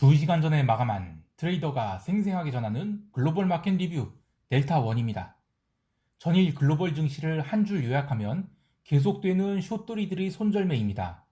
2시간 전에 마감한 트레이더가 생생하게 전하는 글로벌 마켓 리뷰 델타원입니다. 전일 글로벌 증시를 한 줄 요약하면 계속되는 숏돌이들의 손절매입니다.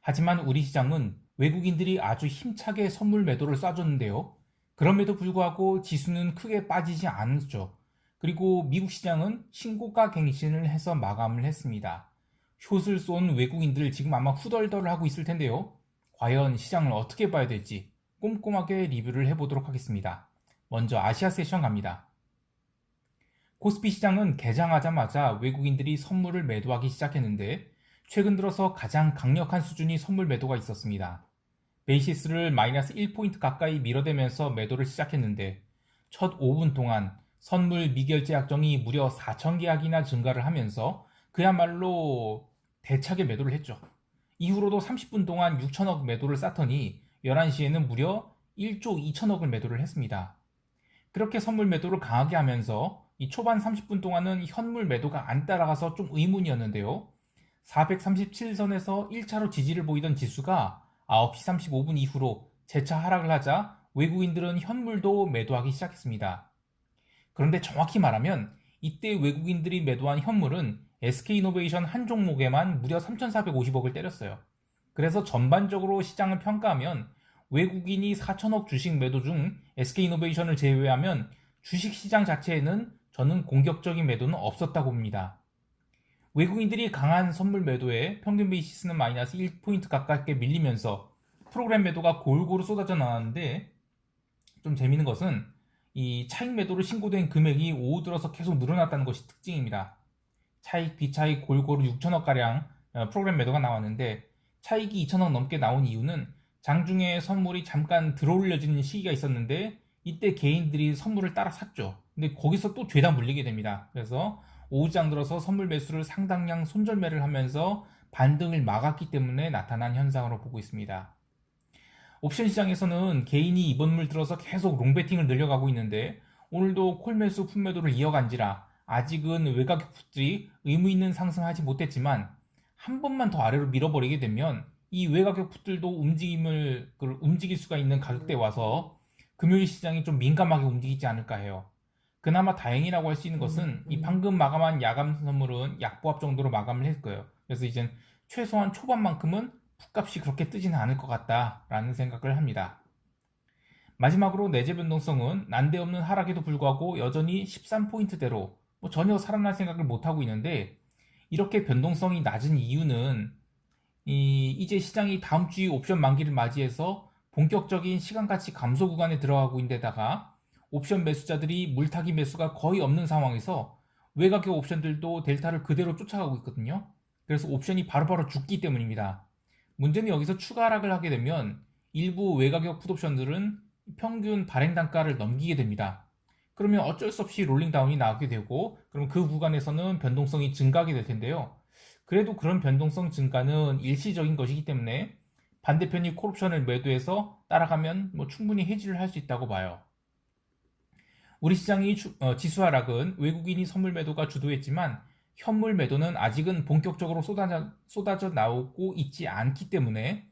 하지만 우리 시장은 외국인들이 아주 힘차게 선물 매도를 쏴줬는데요. 그럼에도 불구하고 지수는 크게 빠지지 않았죠. 그리고 미국 시장은 신고가 갱신을 해서 마감을 했습니다. 숏을 쏜 외국인들 지금 아마 후덜덜하고 있을 텐데요. 과연 시장을 어떻게 봐야 될지 꼼꼼하게 리뷰를 해보도록 하겠습니다. 먼저 아시아 세션 갑니다. 코스피 시장은 개장하자마자 외국인들이 선물을 매도하기 시작했는데 최근 들어서 가장 강력한 수준이 선물 매도가 있었습니다. 베이시스를 마이너스 1포인트 가까이 밀어대면서 매도를 시작했는데 첫 5분 동안 선물 미결제 약정이 무려 4,000계약이나 증가를 하면서 그야말로 대차게 매도를 했죠. 이후로도 30분 동안 6천억 매도를 쌓더니 11시에는 무려 1조 2천억을 매도를 했습니다. 그렇게 선물 매도를 강하게 하면서 이 초반 30분 동안은 현물 매도가 안 따라가서 좀 의문이었는데요. 437선에서 1차로 지지를 보이던 지수가 9시 35분 이후로 재차 하락을 하자 외국인들은 현물도 매도하기 시작했습니다. 그런데 정확히 말하면 이때 외국인들이 매도한 현물은 SK이노베이션 한 종목에만 무려 3,450억을 때렸어요. 그래서 전반적으로 시장을 평가하면 외국인이 4천억 주식 매도 중 SK이노베이션을 제외하면 주식시장 자체에는 저는 공격적인 매도는 없었다고 봅니다. 외국인들이 강한 선물 매도에 평균 베이시스는 마이너스 1포인트 가깝게 밀리면서 프로그램 매도가 골고루 쏟아져 나왔는데 좀 재미있는 것은 이 차익 매도로 신고된 금액이 오후 들어서 계속 늘어났다는 것이 특징입니다. 차익, 비차익 골고루 6천억가량 프로그램 매도가 나왔는데 차익이 2천억 넘게 나온 이유는 장중에 선물이 잠깐 들어올려지는 시기가 있었는데 이때 개인들이 선물을 따라 샀죠. 근데 거기서 또 죄다 물리게 됩니다. 그래서 오후장 들어서 선물 매수를 상당량 손절매를 하면서 반등을 막았기 때문에 나타난 현상으로 보고 있습니다. 옵션 시장에서는 개인이 이번 물 들어서 계속 롱베팅을 늘려가고 있는데 오늘도 콜매수 풋매도를 이어간지라 아직은 외곽격들이 의무 있는 상승하지 못했지만 한 번만 더 아래로 밀어버리게 되면 이 외곽격 풋들도 움직일 수가 있는 가격대에 와서 금요일 시장이 좀 민감하게 움직이지 않을까 해요. 그나마 다행이라고 할 수 있는 것은 이 방금 마감한 야간 선물은 약보합 정도로 마감을 했을 거예요. 그래서 이젠 최소한 초반만큼은 풋값이 그렇게 뜨지는 않을 것 같다라는 생각을 합니다. 마지막으로 내재 변동성은 난데없는 하락에도 불구하고 여전히 13포인트대로 전혀 살아날 생각을 못하고 있는데 이렇게 변동성이 낮은 이유는 이제 시장이 다음 주에 옵션 만기를 맞이해서 본격적인 시간가치 감소 구간에 들어가고 있는 데다가 옵션 매수자들이 물타기 매수가 거의 없는 상황에서 외곽의 옵션들도 델타를 그대로 쫓아가고 있거든요. 그래서 옵션이 바로바로 죽기 때문입니다. 문제는 여기서 추가 하락을 하게 되면 일부 외곽역 풋옵션들은 평균 발행 단가를 넘기게 됩니다. 그러면 어쩔 수 없이 롤링다운이 나오게 되고 그럼 그 구간에서는 변동성이 증가하게 될 텐데요. 그래도 그런 변동성 증가는 일시적인 것이기 때문에 반대편이 콜옵션을 매도해서 따라가면 충분히 해지를 할 수 있다고 봐요. 우리 시장이 지수 하락은 외국인이 선물 매도가 주도했지만 현물 매도는 아직은 본격적으로 쏟아져 나오고 있지 않기 때문에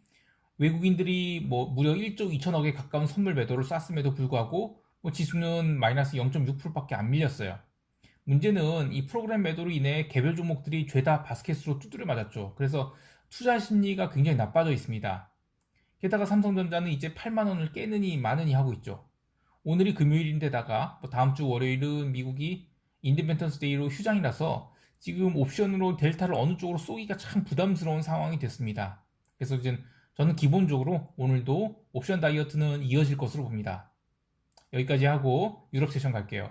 외국인들이 무려 1조 2천억에 가까운 선물 매도를 쐈음에도 불구하고 지수는 마이너스 0.6%밖에 안 밀렸어요. 문제는 이 프로그램 매도로 인해 개별 종목들이 죄다 바스켓으로 두드려 맞았죠. 그래서 투자 심리가 굉장히 나빠져 있습니다. 게다가 삼성전자는 이제 8만원을 깨느니 마느니 하고 있죠. 오늘이 금요일인데다가 다음 주 월요일은 미국이 인디펜던스 데이로 휴장이라서 지금 옵션으로 델타를 어느 쪽으로 쏘기가 참 부담스러운 상황이 됐습니다. 그래서 이제 저는 기본적으로 오늘도 옵션 다이어트는 이어질 것으로 봅니다. 여기까지 하고 유럽 세션 갈게요.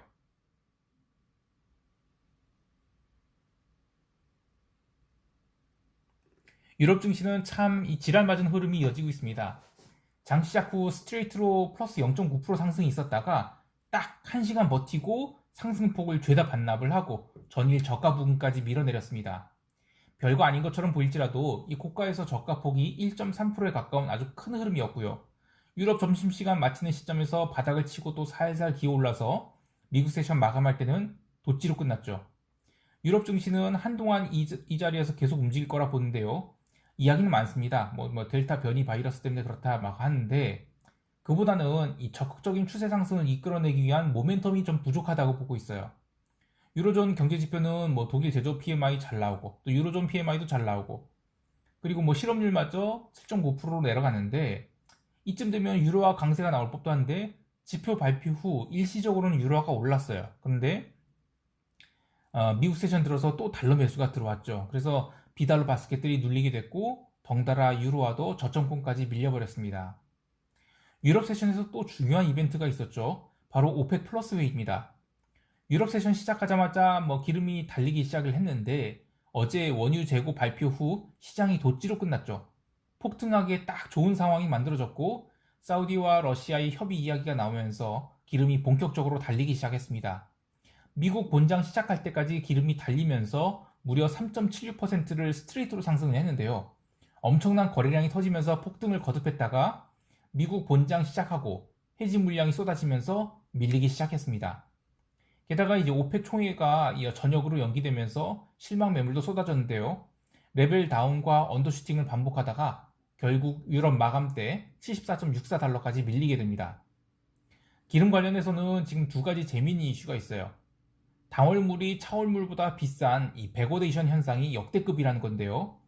유럽 증시는 참 이 지랄 맞은 흐름이 이어지고 있습니다. 장 시작 후 스트레이트로 플러스 0.9% 상승이 있었다가 딱 1시간 버티고 상승폭을 죄다 반납을 하고 전일 저가 부근까지 밀어내렸습니다. 별거 아닌 것처럼 보일지라도 이 고가에서 저가폭이 1.3%에 가까운 아주 큰 흐름이었고요. 유럽 점심시간 마치는 시점에서 바닥을 치고 또 살살 기어올라서 미국 세션 마감할 때는 도치로 끝났죠. 유럽 증시는 한동안 이 자리에서 계속 움직일 거라 보는데요. 이야기는 많습니다. 델타 변이 바이러스 때문에 그렇다 막 하는데 그보다는 이 적극적인 추세 상승을 이끌어내기 위한 모멘텀이 좀 부족하다고 보고 있어요. 유로존 경제 지표는 뭐 독일 제조업 PMI 잘 나오고 또 유로존 PMI도 잘 나오고 그리고 뭐 실업률마저 7.9%로 내려가는데 이쯤 되면 유로화 강세가 나올 법도 한데 지표 발표 후 일시적으로는 유로화가 올랐어요. 그런데 미국 세션 들어서 또 달러 매수가 들어왔죠. 그래서 비달러 바스켓들이 눌리게 됐고 덩달아 유로화도 저점권까지 밀려버렸습니다. 유럽 세션에서 또 중요한 이벤트가 있었죠. 바로 오펙 플러스 회의입니다. 유럽 세션 시작하자마자 뭐 기름이 달리기 시작을 했는데 어제 원유 재고 발표 후 시장이 도찌로 끝났죠. 폭등하기에 딱 좋은 상황이 만들어졌고 사우디와 러시아의 협의 이야기가 나오면서 기름이 본격적으로 달리기 시작했습니다. 미국 본장 시작할 때까지 기름이 달리면서 무려 3.76%를 스트레이트로 상승을 했는데요. 엄청난 거래량이 터지면서 폭등을 거듭했다가 미국 본장 시작하고 해지 물량이 쏟아지면서 밀리기 시작했습니다. 게다가 이제 오펙 총회가 저녁으로 연기되면서 실망 매물도 쏟아졌는데요. 레벨 다운과 언더슈팅을 반복하다가 결국 유럽 마감 때 74.64달러까지 밀리게 됩니다. 기름 관련해서는 지금 두 가지 재미있는 이슈가 있어요. 당월물이 차월물보다 비싼 이 베거데이션 현상이 역대급이라는 건데요.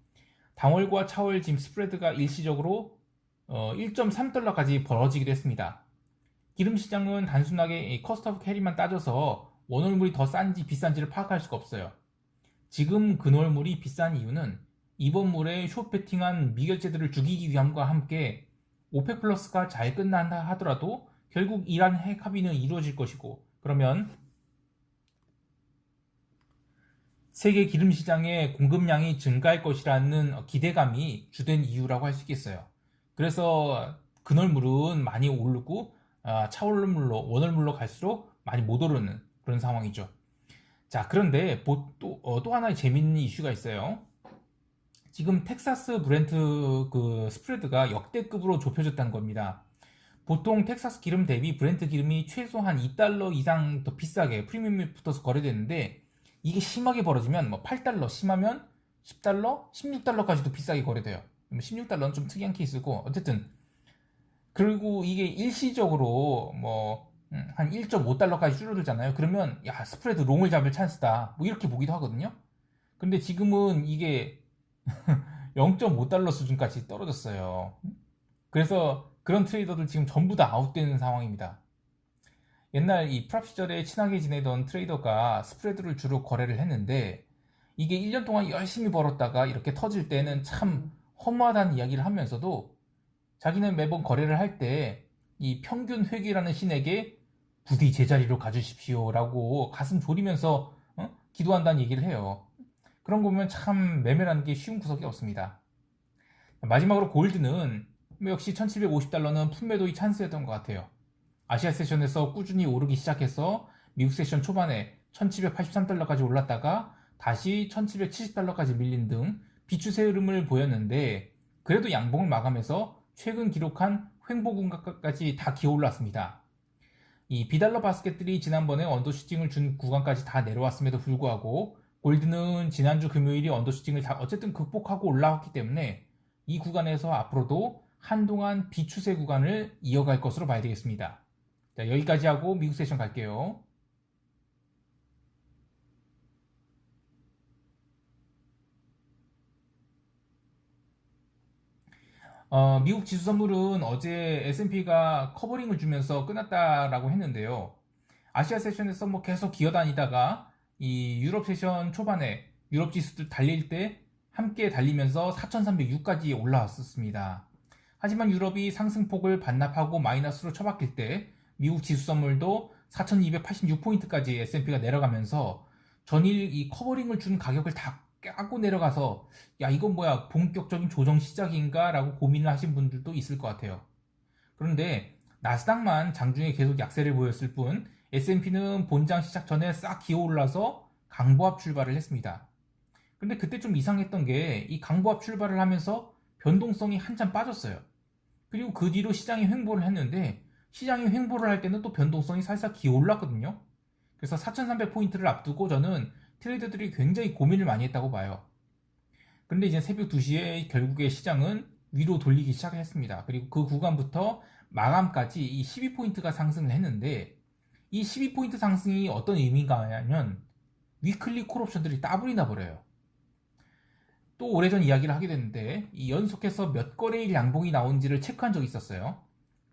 당월과 차월 지금 스프레드가 일시적으로 1.3달러까지 벌어지기도 했습니다. 기름 시장은 단순하게 커스트 오브 캐리만 따져서 원월물이 더 싼지 비싼지를 파악할 수가 없어요. 지금 근월물이 비싼 이유는 이번 물에 숏배팅한 미결제들을 죽이기 위함과 함께 오펙 플러스가 잘 끝난다 하더라도 결국 이란 핵 합의는 이루어질 것이고 그러면 세계 기름 시장의 공급량이 증가할 것이라는 기대감이 주된 이유라고 할 수 있겠어요. 그래서 근월물은 많이 오르고 차월물로 원월물로 갈수록 많이 못 오르는 그런 상황이죠. 자, 그런데 또 하나의 재밌는 이슈가 있어요. 지금 텍사스 브렌트 그 스프레드가 역대급으로 좁혀졌다는 겁니다. 보통 텍사스 기름 대비 브렌트 기름이 최소한 2달러 이상 더 비싸게 프리미엄이 붙어서 거래되는데 이게 심하게 벌어지면 뭐 8달러, 심하면 10달러, 16달러까지도 비싸게 거래돼요. 16달러는 좀 특이한 케이스고 어쨌든 그리고 이게 일시적으로 뭐 한 1.5달러까지 줄어들잖아요. 그러면 야 스프레드 롱을 잡을 찬스다 뭐 이렇게 보기도 하거든요. 근데 지금은 이게 0.5달러 수준까지 떨어졌어요. 그래서 그런 트레이더들 지금 전부 다 아웃되는 상황입니다. 옛날 이 프랍 시절에 친하게 지내던 트레이더가 스프레드를 주로 거래를 했는데 이게 1년 동안 열심히 벌었다가 이렇게 터질 때는 참 허무하다는 이야기를 하면서도 자기는 매번 거래를 할 때 이 평균 회귀라는 신에게 부디 제자리로 가주십시오 라고 가슴 졸이면서 기도한다는 얘기를 해요. 그런 거 보면 참 매매라는 게 쉬운 구석이 없습니다. 마지막으로 골드는 역시 1750달러는 품매도의 찬스였던 것 같아요. 아시아 세션에서 꾸준히 오르기 시작해서 미국 세션 초반에 1783달러까지 올랐다가 다시 1770달러까지 밀린 등 비추세 흐름을 보였는데 그래도 양봉을 마감해서 최근 기록한 횡보 구간까지 다 기어올랐습니다. 이 비달러 바스켓들이 지난번에 언더슈팅을 준 구간까지 다 내려왔음에도 불구하고 골드는 지난주 금요일이 언더슈팅을 다 어쨌든 극복하고 올라왔기 때문에 이 구간에서 앞으로도 한동안 비추세 구간을 이어갈 것으로 봐야 되겠습니다. 자, 여기까지 하고 미국 세션 갈게요. 미국 지수 선물은 어제 S&P가 커버링을 주면서 끝났다라고 했는데요. 아시아 세션에서 뭐 계속 기어다니다가 이 유럽 세션 초반에 유럽 지수들 달릴 때 함께 달리면서 4,306까지 올라왔었습니다. 하지만 유럽이 상승폭을 반납하고 마이너스로 처박힐 때 미국 지수 선물도 4,286포인트까지 S&P가 내려가면서 전일 이 커버링을 준 가격을 다 깨고 내려가서 야 이건 뭐야 본격적인 조정 시작인가 라고 고민을 하신 분들도 있을 것 같아요. 그런데 나스닥만 장중에 계속 약세를 보였을 뿐 S&P는 본장 시작 전에 싹 기어올라서 강보합 출발을 했습니다. 근데 그때 좀 이상했던 게 이 강보합 출발을 하면서 변동성이 한참 빠졌어요. 그리고 그 뒤로 시장이 횡보를 했는데 시장이 횡보를 할 때는 또 변동성이 살짝 기어올랐거든요. 그래서 4,300포인트를 앞두고 저는 트레이더들이 굉장히 고민을 많이 했다고 봐요. 근데 이제 새벽 2시에 결국에 시장은 위로 돌리기 시작했습니다. 그리고 그 구간부터 마감까지 이 12포인트가 상승을 했는데, 이 12포인트 상승이 어떤 의미가 하냐면 위클리 콜옵션들이 따블이 나버려요. 또 오래전 이야기를 하게 됐는데, 이 연속해서 몇 거래일 양봉이 나온지를 체크한 적이 있었어요.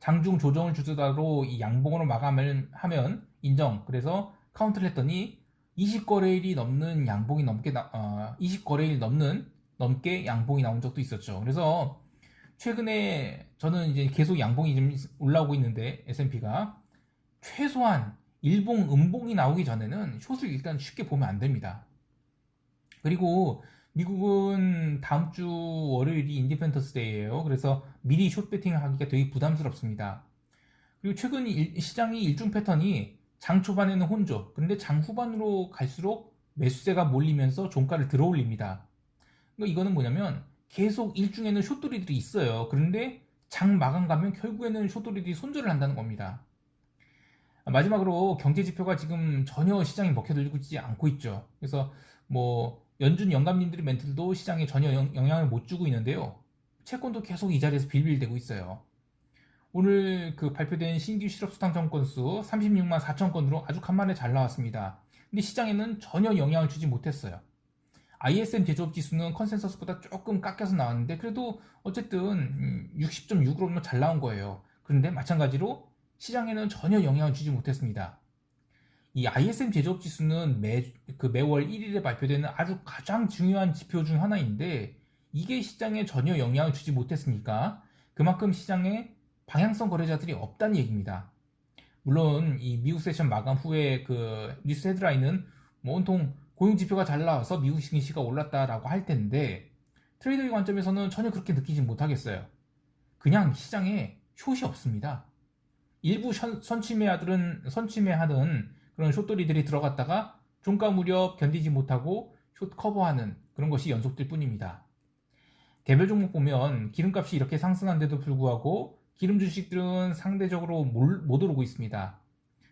장중 조정을 주다로 이 양봉으로 마감을 하면 인정. 그래서 카운트를 했더니 20거래일이 넘는 양봉이 20거래일 넘게 양봉이 나온 적도 있었죠. 그래서 최근에 저는 이제 계속 양봉이 좀 올라오고 있는데, S&P가 최소한 일봉, 음봉이 나오기 전에는 숏을 일단 쉽게 보면 안 됩니다. 그리고 미국은 다음 주 월요일이 인디펜던스 데이예요. 그래서 미리 숏 배팅을 하기가 되게 부담스럽습니다. 그리고 최근 시장이 일중 패턴이 장 초반에는 혼조, 그런데 장 후반으로 갈수록 매수세가 몰리면서 종가를 들어올립니다. 그러니까 이거는 뭐냐면 계속 일중에는 숏돌이들이 있어요. 그런데 장 마감 가면 결국에는 숏돌이들이 손절을 한다는 겁니다. 마지막으로 경제 지표가 지금 전혀 시장에 먹혀들고 있지 않고 있죠. 그래서 뭐 연준 영감님들의 멘트도 시장에 전혀 영향을 못 주고 있는데요. 채권도 계속 이 자리에서 빌빌대고 있어요. 오늘 그 발표된 신규 실업수당 정건수 36만 4천 건으로 아주 간만에 잘 나왔습니다. 근데 시장에는 전혀 영향을 주지 못했어요. ISM 제조업 지수는 컨센서스보다 조금 깎여서 나왔는데 그래도 어쨌든 60.6으로 잘 나온 거예요. 그런데 마찬가지로 시장에는 전혀 영향을 주지 못했습니다. 이 ISM 제조업 지수는 매월 1일에 발표되는 아주 가장 중요한 지표 중 하나인데 이게 시장에 전혀 영향을 주지 못했으니까 그만큼 시장에 방향성 거래자들이 없다는 얘기입니다. 물론 이 미국 세션 마감 후에 그 뉴스 헤드라인은 뭐 온통 고용 지표가 잘 나와서 미국 증시가 올랐다라고 할 텐데 트레이더의 관점에서는 전혀 그렇게 느끼지 못하겠어요. 그냥 시장에 숏이 없습니다. 일부 선취매하던 그런 숏돌이들이 들어갔다가 종가 무렵 견디지 못하고 숏 커버하는 그런 것이 연속될 뿐입니다. 개별 종목 보면 기름값이 이렇게 상승한데도 불구하고 기름 주식들은 상대적으로 못 오르고 있습니다.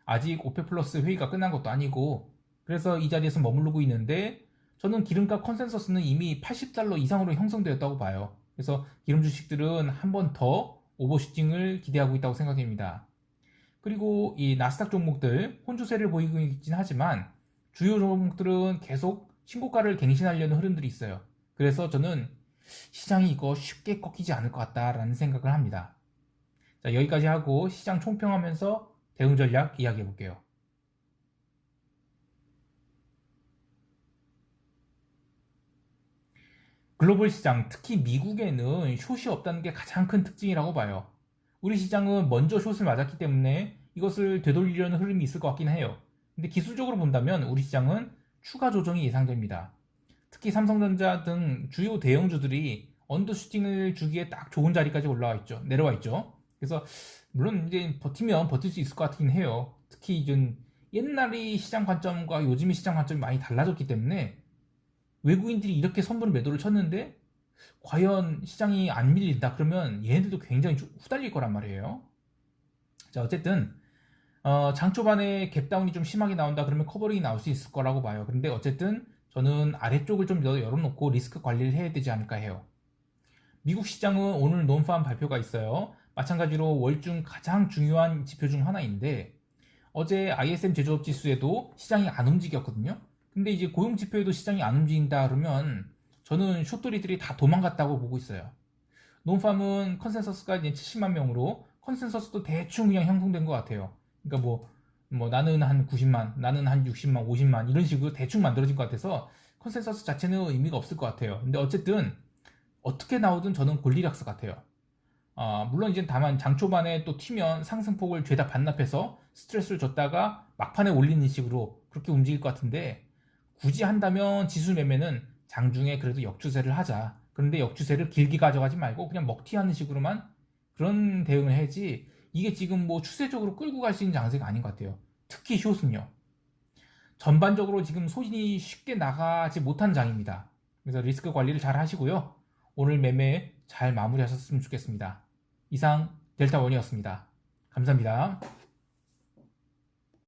아직 오페 플러스 회의가 끝난 것도 아니고 그래서 이 자리에서 머무르고 있는데 저는 기름값 컨센서스는 이미 80달러 이상으로 형성되었다고 봐요. 그래서 기름 주식들은 한 번 더 오버슈팅을 기대하고 있다고 생각됩니다. 그리고 이 나스닥 종목들 혼조세를 보이고 있긴 하지만 주요 종목들은 계속 신고가를 갱신하려는 흐름들이 있어요. 그래서 저는 시장이 이거 쉽게 꺾이지 않을 것 같다라는 생각을 합니다. 자, 여기까지 하고 시장 총평하면서 대응 전략 이야기해 볼게요. 글로벌 시장, 특히 미국에는 숏이 없다는 게 가장 큰 특징이라고 봐요. 우리 시장은 먼저 숏을 맞았기 때문에 이것을 되돌리려는 흐름이 있을 것 같긴 해요. 근데 기술적으로 본다면 우리 시장은 추가 조정이 예상됩니다. 특히 삼성전자 등 주요 대형주들이 언더슈팅을 주기에 딱 좋은 자리까지 내려와 있죠. 그래서 물론 이제 버티면 버틸 수 있을 것 같긴 해요. 특히 이제 옛날의 시장 관점과 요즘의 시장 관점이 많이 달라졌기 때문에 외국인들이 이렇게 선물 매도를 쳤는데 과연 시장이 안 밀린다 그러면 얘네들도 굉장히 후달릴 거란 말이에요. 자, 어쨌든 장 초반에 갭다운이 좀 심하게 나온다 그러면 커버링이 나올 수 있을 거라고 봐요. 그런데 어쨌든 저는 아래쪽을 좀 더 열어놓고 리스크 관리를 해야 되지 않을까 해요. 미국 시장은 오늘 논팜 발표가 있어요. 마찬가지로 월중 가장 중요한 지표 중 하나인데 어제 ISM 제조업 지수에도 시장이 안 움직였거든요. 근데 이제 고용 지표에도 시장이 안 움직인다 그러면 저는 숏돌이들이 다 도망갔다고 보고 있어요. 논팜은 컨센서스가 이제 70만 명으로 컨센서스도 대충 그냥 형성된 것 같아요. 그러니까 뭐 나는 한 90만, 나는 한 60만, 50만 이런 식으로 대충 만들어진 것 같아서 컨센서스 자체는 의미가 없을 것 같아요. 근데 어쨌든 어떻게 나오든 저는 골디락스 같아요. 물론 이제 다만 장 초반에 또 튀면 상승폭을 죄다 반납해서 스트레스를 줬다가 막판에 올리는 식으로 그렇게 움직일 것 같은데 굳이 한다면 지수 매매는 장중에 그래도 역추세를 하자. 그런데 역추세를 길게 가져가지 말고 그냥 먹튀하는 식으로만 그런 대응을 해야지 이게 지금 뭐 추세적으로 끌고 갈 수 있는 장세가 아닌 것 같아요. 특히 숏은요. 전반적으로 지금 손이 쉽게 나가지 못한 장입니다. 그래서 리스크 관리를 잘 하시고요. 오늘 매매 잘 마무리하셨으면 좋겠습니다. 이상 델타원이었습니다. 감사합니다.